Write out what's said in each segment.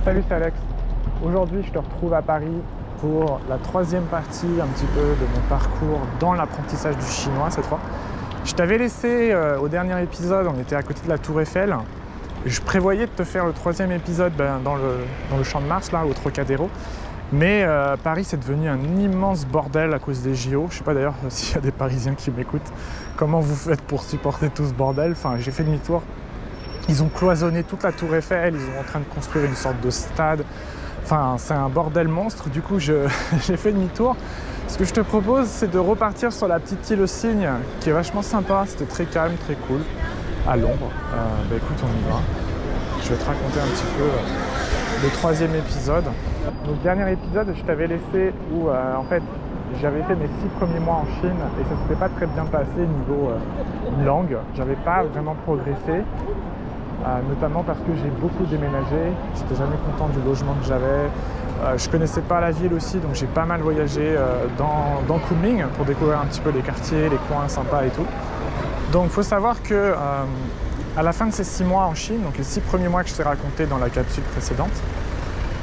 Salut, c'est Alex. Aujourd'hui, je te retrouve à Paris pour la troisième partie un petit peu de mon parcours dans l'apprentissage du chinois cette fois. Je t'avais laissé au dernier épisode, on était à côté de la Tour Eiffel. Je prévoyais de te faire le troisième épisode dans le Champ de Mars, là, au Trocadéro. Mais Paris, c'est devenu un immense bordel à cause des JO. Je sais pas d'ailleurs s'il y a des Parisiens qui m'écoutent. Comment vous faites pour supporter tout ce bordel? Enfin, j'ai fait demi-tour. Ils ont cloisonné toute la Tour Eiffel, ils sont en train de construire une sorte de stade. Enfin, c'est un bordel monstre. Du coup, j'ai fait demi-tour. Ce que je te propose, c'est de repartir sur la petite île aux Cygnes, qui est vachement sympa. C'était très calme, très cool, à l'ombre. Écoute, on y va. Je vais te raconter un petit peu le troisième épisode. Donc, dernier épisode, je t'avais laissé où, en fait, j'avais fait mes 6 premiers mois en Chine et ça s'était pas très bien passé niveau langue. J'avais pas vraiment progressé. Notamment parce que j'ai beaucoup déménagé, j'étais jamais content du logement que j'avais, je connaissais pas la ville aussi, donc j'ai pas mal voyagé dans Kunming pour découvrir un petit peu les quartiers, les coins sympas et tout. Donc il faut savoir que à la fin de ces 6 mois en Chine, donc les 6 premiers mois que je t'ai raconté dans la capsule précédente,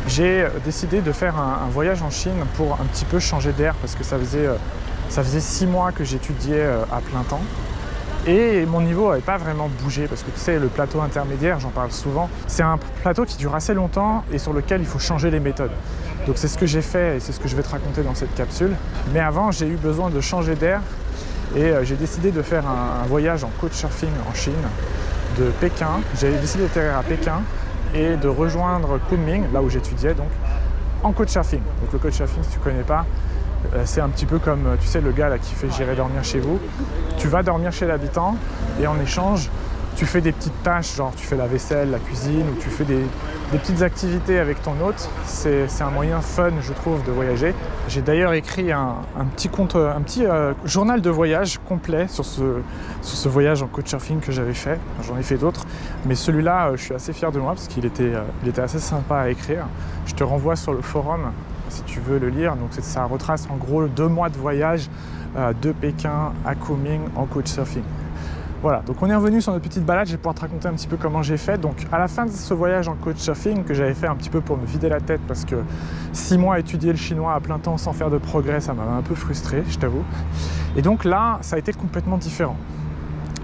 j'ai décidé de faire un voyage en Chine pour un petit peu changer d'air parce que ça faisait 6 mois que j'étudiais à plein temps. Et mon niveau n'avait pas vraiment bougé parce que tu sais, le plateau intermédiaire, j'en parle souvent, c'est un plateau qui dure assez longtemps et sur lequel il faut changer les méthodes. Donc c'est ce que j'ai fait et c'est ce que je vais te raconter dans cette capsule. Mais avant, j'ai eu besoin de changer d'air et j'ai décidé de faire un voyage en couchsurfing en Chine, de Pékin. J'ai décidé d'atterrir à Pékin et de rejoindre Kunming, là où j'étudiais, donc en couchsurfing. Donc le couchsurfing, si tu ne connais pas, c'est un petit peu comme, tu sais, le gars là qui fait « j'irai dormir chez vous ». Tu vas dormir chez l'habitant et en échange, tu fais des petites tâches, genre tu fais la vaisselle, la cuisine, ou tu fais des petites activités avec ton hôte. C'est un moyen fun, je trouve, de voyager. J'ai d'ailleurs écrit un petit journal de voyage complet sur ce voyage en couchsurfing que j'avais fait. J'en ai fait d'autres, mais celui-là, je suis assez fier de moi parce qu'il était assez sympa à écrire. Je te renvoie sur le forum si tu veux le lire. Donc ça retrace en gros 2 mois de voyage de Pékin à Kunming en couchsurfing. Voilà, donc on est revenu sur notre petite balade, je vais pouvoir te raconter un petit peu comment j'ai fait. Donc à la fin de ce voyage en couchsurfing que j'avais fait un petit peu pour me vider la tête parce que 6 mois à étudier le chinois à plein temps sans faire de progrès, ça m'avait un peu frustré, je t'avoue. Et donc là, ça a été complètement différent.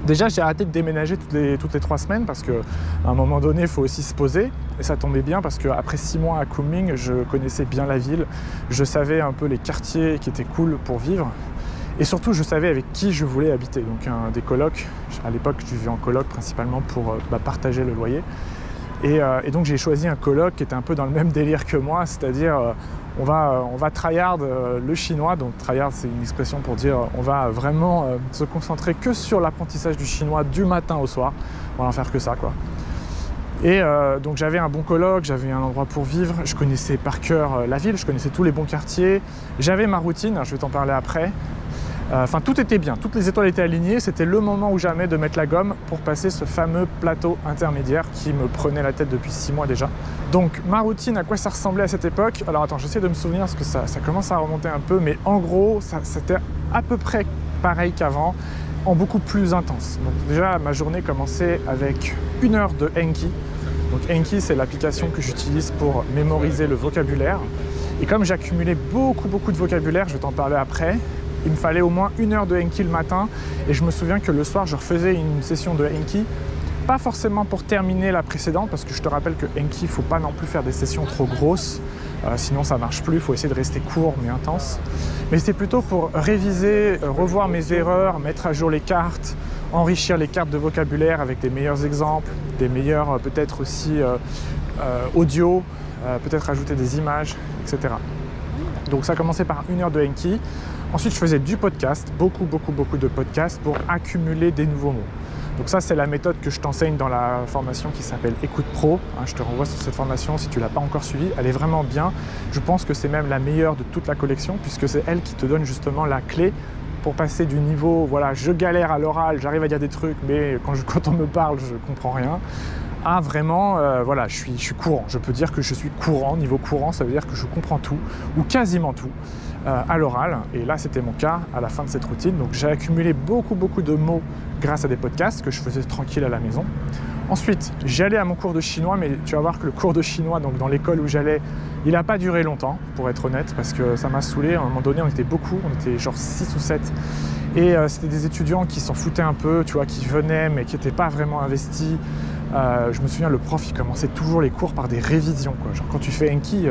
Déjà, j'ai arrêté de déménager toutes les 3 semaines parce qu'à un moment donné, il faut aussi se poser. Et ça tombait bien parce qu'après 6 mois à Kunming, je connaissais bien la ville. Je savais un peu les quartiers qui étaient cool pour vivre. Et surtout, je savais avec qui je voulais habiter. Donc des colocs. À l'époque, je vivais en coloc principalement pour partager le loyer. Et donc, j'ai choisi un coloc qui était un peu dans le même délire que moi, c'est-à-dire on va tryhard le chinois. Donc tryhard, c'est une expression pour dire on va vraiment se concentrer que sur l'apprentissage du chinois du matin au soir. On va en faire que ça, quoi. Et donc j'avais un bon coloc, j'avais un endroit pour vivre, je connaissais par cœur la ville, je connaissais tous les bons quartiers, j'avais ma routine, je vais t'en parler après. Enfin, tout était bien, toutes les étoiles étaient alignées, c'était le moment ou jamais de mettre la gomme pour passer ce fameux plateau intermédiaire qui me prenait la tête depuis 6 mois déjà. Donc ma routine, à quoi ça ressemblait à cette époque? Alors attends, j'essaie de me souvenir parce que ça commence à remonter un peu, mais en gros, c'était à peu près pareil qu'avant, en beaucoup plus intense. Donc déjà, ma journée commençait avec 1 heure de Enki. Donc Enki, c'est l'application que j'utilise pour mémoriser le vocabulaire. Et comme j'accumulais beaucoup de vocabulaire, je vais t'en parler après, il me fallait au moins 1 heure de Enki le matin. Et je me souviens que le soir, je refaisais une session de Enki. Pas forcément pour terminer la précédente, parce que je te rappelle que Enki, il ne faut pas non plus faire des sessions trop grosses. Sinon, ça ne marche plus. Il faut essayer de rester court mais intense. Mais c'était plutôt pour réviser, revoir mes erreurs, mettre à jour les cartes, enrichir les cartes de vocabulaire avec des meilleurs exemples, des meilleurs peut-être aussi audio, peut-être ajouter des images, etc. Donc ça commençait par 1 heure de Enki. Ensuite, je faisais du podcast, beaucoup de podcasts pour accumuler des nouveaux mots. Donc ça, c'est la méthode que je t'enseigne dans la formation qui s'appelle Écoute Pro. Je te renvoie sur cette formation si tu ne l'as pas encore suivie. Elle est vraiment bien. Je pense que c'est même la meilleure de toute la collection puisque c'est elle qui te donne justement la clé pour passer du niveau, voilà, je galère à l'oral, j'arrive à dire des trucs, mais quand on me parle, je ne comprends rien, à vraiment, voilà, je suis courant. Je peux dire que je suis courant. Niveau courant, ça veut dire que je comprends tout, ou quasiment tout, à l'oral. Et là, c'était mon cas à la fin de cette routine. Donc j'ai accumulé beaucoup de mots grâce à des podcasts que je faisais tranquille à la maison. Ensuite, j'allais à mon cours de chinois, mais tu vas voir que le cours de chinois, donc dans l'école où j'allais, il n'a pas duré longtemps, pour être honnête, parce que ça m'a saoulé. À un moment donné, on était beaucoup, on était genre 6 ou 7. Et c'était des étudiants qui s'en foutaient un peu, tu vois, qui venaient, mais qui n'étaient pas vraiment investis. Je me souviens, le prof, il commençait toujours les cours par des révisions, quoi. Genre, quand tu fais Enki,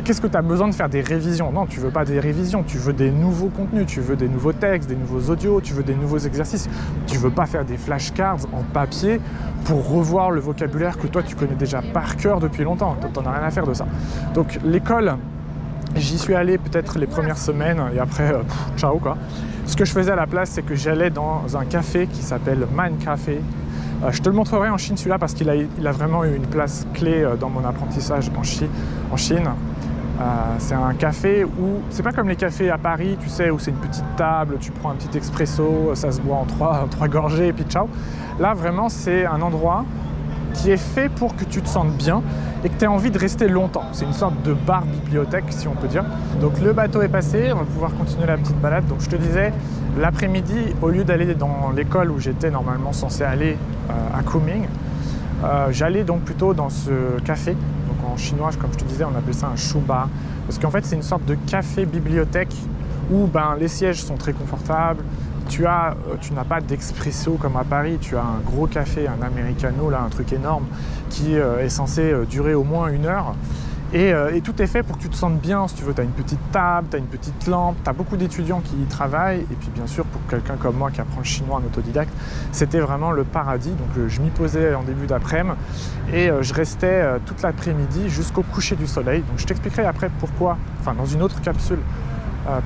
qu'est-ce que tu as besoin de faire des révisions? Non, tu veux pas des révisions, tu veux des nouveaux contenus, tu veux des nouveaux textes, des nouveaux audios, tu veux des nouveaux exercices. Tu veux pas faire des flashcards en papier pour revoir le vocabulaire que toi, tu connais déjà par cœur depuis longtemps. T'en as rien à faire de ça. Donc, l'école, j'y suis allé peut-être les premières semaines et après, ciao, quoi. Ce que je faisais à la place, c'est que j'allais dans un café qui s'appelle Man Café. Je te le montrerai en Chine celui-là parce qu'il a vraiment eu une place clé dans mon apprentissage en Chine. C'est un café où, c'est pas comme les cafés à Paris, tu sais, où c'est une petite table, tu prends un petit expresso, ça se boit en trois gorgées et puis ciao. Là vraiment c'est un endroit qui est fait pour que tu te sentes bien et que tu aies envie de rester longtemps. C'est une sorte de bar-bibliothèque, si on peut dire. Donc le bateau est passé, on va pouvoir continuer la petite balade. Donc je te disais, l'après-midi, au lieu d'aller dans l'école où j'étais normalement censé aller à Kunming, j'allais donc plutôt dans ce café. Donc en chinois, comme je te disais, on appelle ça un shuba. Parce qu'en fait, c'est une sorte de café-bibliothèque où les sièges sont très confortables. Tu n'as pas d'expresso comme à Paris, tu as un gros café, un americano, là, un truc énorme qui est censé durer au moins 1 heure. Et tout est fait pour que tu te sentes bien. Si tu veux, tu as une petite table, tu as une petite lampe, tu as beaucoup d'étudiants qui y travaillent. Et puis bien sûr, pour quelqu'un comme moi qui apprend le chinois en autodidacte, c'était vraiment le paradis. Donc je m'y posais en début d'après-midi et je restais toute l'après-midi jusqu'au coucher du soleil. Donc je t'expliquerai après pourquoi, enfin dans une autre capsule,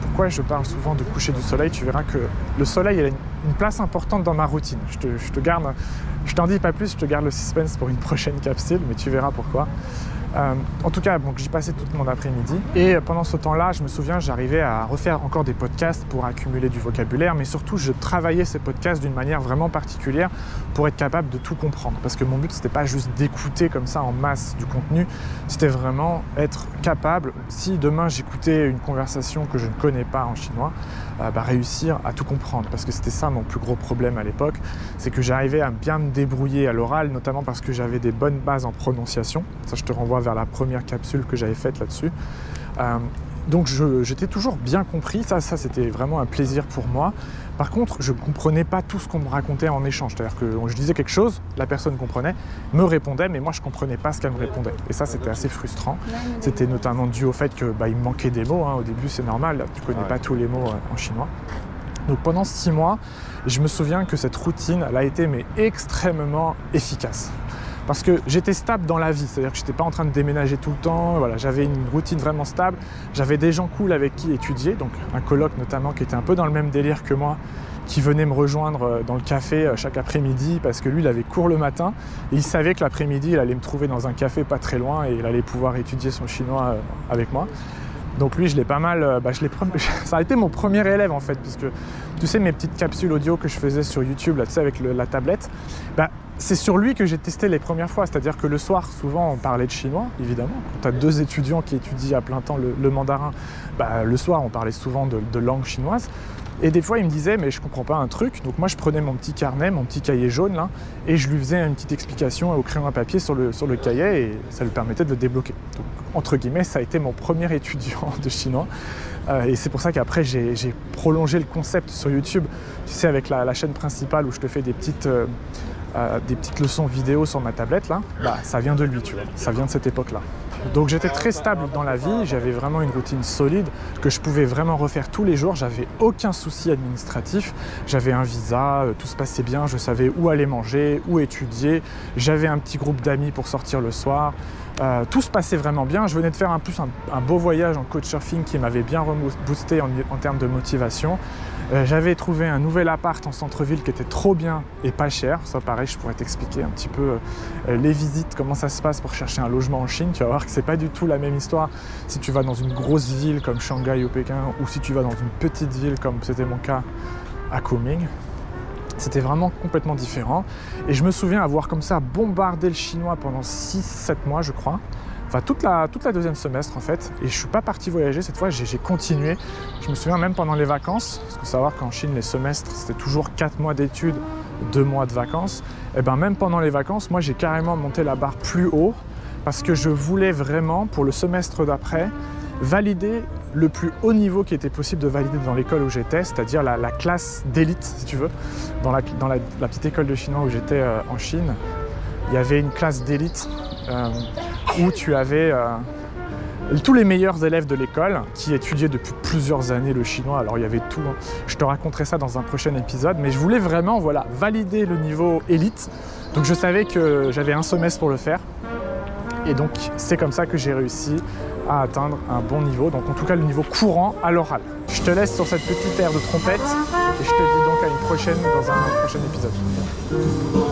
pourquoi je parle souvent de coucher du soleil. Tu verras que le soleil a une place importante dans ma routine. Je t'en dis pas plus, je te garde le suspense pour une prochaine capsule, mais tu verras pourquoi. En tout cas, j'y passais tout mon après-midi et pendant ce temps-là, je me souviens, j'arrivais à refaire encore des podcasts pour accumuler du vocabulaire, mais surtout, je travaillais ces podcasts d'une manière vraiment particulière pour être capable de tout comprendre. Parce que mon but, c'était pas juste d'écouter comme ça en masse du contenu, c'était vraiment être capable, si demain j'écoutais une conversation que je ne connais pas en chinois, réussir à tout comprendre. Parce que c'était ça mon plus gros problème à l'époque, c'est que j'arrivais à bien me débrouiller à l'oral, notamment parce que j'avais des bonnes bases en prononciation. Ça, je te renvoie vers la première capsule que j'avais faite là-dessus. Donc j'étais toujours bien compris, ça c'était vraiment un plaisir pour moi. Par contre, je ne comprenais pas tout ce qu'on me racontait en échange. C'est-à-dire que je disais quelque chose, la personne comprenait, me répondait, mais moi je ne comprenais pas ce qu'elle me répondait. Et ça, c'était assez frustrant. C'était notamment dû au fait qu'il me manquait des mots. Au début, c'est normal, tu ne connais pas tous les mots en chinois. Donc pendant 6 mois, je me souviens que cette routine, elle a été extrêmement efficace. Parce que j'étais stable dans la vie, c'est-à-dire que je n'étais pas en train de déménager tout le temps, voilà, j'avais une routine vraiment stable, j'avais des gens cool avec qui étudier, donc un coloc notamment qui était un peu dans le même délire que moi, qui venait me rejoindre dans le café chaque après-midi parce que lui, il avait cours le matin et il savait que l'après-midi, il allait me trouver dans un café pas très loin et il allait pouvoir étudier son chinois avec moi. Donc lui, je l'ai pas mal, ça a été mon premier élève en fait, puisque tu sais mes petites capsules audio que je faisais sur YouTube, là, tu sais, avec la tablette, c'est sur lui que j'ai testé les premières fois, c'est-à-dire que le soir, souvent, on parlait de chinois, évidemment. Quand tu as 2 étudiants qui étudient à plein temps le mandarin, le soir, on parlait souvent de langue chinoise. Et des fois, il me disait, mais je comprends pas un truc. Donc moi, je prenais mon petit carnet, mon petit cahier jaune, là, et je lui faisais une petite explication au crayon à papier sur le cahier, et ça lui permettait de le débloquer. Donc, entre guillemets, ça a été mon premier étudiant de chinois. Et c'est pour ça qu'après, j'ai prolongé le concept sur YouTube, tu sais, avec la chaîne principale où je te fais des petites leçons vidéo sur ma tablette, là. Ça vient de lui, tu vois. Ça vient de cette époque-là. Donc j'étais très stable dans la vie, j'avais vraiment une routine solide que je pouvais vraiment refaire tous les jours, j'avais aucun souci administratif, j'avais un visa, tout se passait bien, je savais où aller manger, où étudier, j'avais un petit groupe d'amis pour sortir le soir, tout se passait vraiment bien. Je venais de faire un beau voyage en couchsurfing qui m'avait bien boosté en termes de motivation. J'avais trouvé un nouvel appart en centre-ville qui était trop bien et pas cher. Ça, pareil, je pourrais t'expliquer un petit peu les visites, comment ça se passe pour chercher un logement en Chine. Tu vas voir que c'est pas du tout la même histoire si tu vas dans une grosse ville comme Shanghai ou Pékin ou si tu vas dans une petite ville comme c'était mon cas à Kunming. C'était vraiment complètement différent. Et je me souviens avoir comme ça bombardé le chinois pendant 6-7 mois, je crois. Enfin, toute la deuxième semestre, en fait. Et je ne suis pas parti voyager cette fois, j'ai continué. Je me souviens même pendant les vacances, parce qu'il faut savoir qu'en Chine, les semestres, c'était toujours 4 mois d'études, 2 mois de vacances. Et bien, même pendant les vacances, moi, j'ai carrément monté la barre plus haut, parce que je voulais vraiment, pour le semestre d'après, valider le plus haut niveau qui était possible de valider dans l'école où j'étais, c'est-à-dire la classe d'élite, si tu veux. Dans la petite école de chinois où j'étais en Chine, il y avait une classe d'élite où tu avais tous les meilleurs élèves de l'école qui étudiaient depuis plusieurs années le chinois. Alors il y avait tout, hein. Je te raconterai ça dans un prochain épisode, mais je voulais vraiment valider le niveau élite. Donc je savais que j'avais un semestre pour le faire. Et donc c'est comme ça que j'ai réussi à atteindre un bon niveau, donc en tout cas le niveau courant à l'oral. Je te laisse sur cette petite aire de trompette et je te dis donc à une prochaine dans un prochain épisode.